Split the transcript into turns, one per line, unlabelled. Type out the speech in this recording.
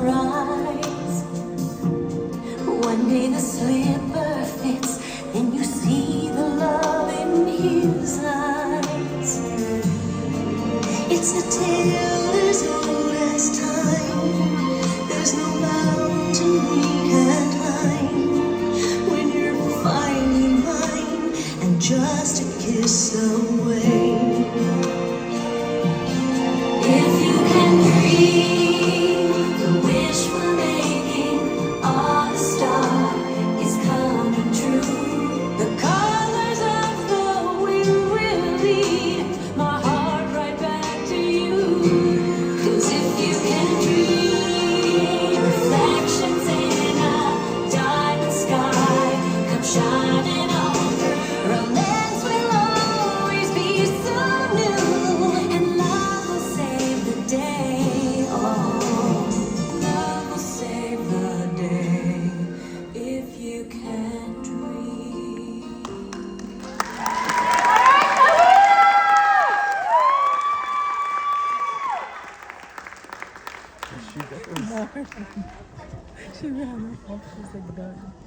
rise. One day the slipper fits, then you see the love in his eyes. It's a tale as old as time. There's no mountain we can't climb when you're finally mine and just a kiss away. If you can dream the wish we're making, all the star is coming true. The colors of the wind will lead my heart right back to you. 'Cause if you can dream reflections in a diamond sky come shining on through, romance will always be so new, and love will save the day. Oh, love will save the day if you can dream.
She ran her off. She's like done.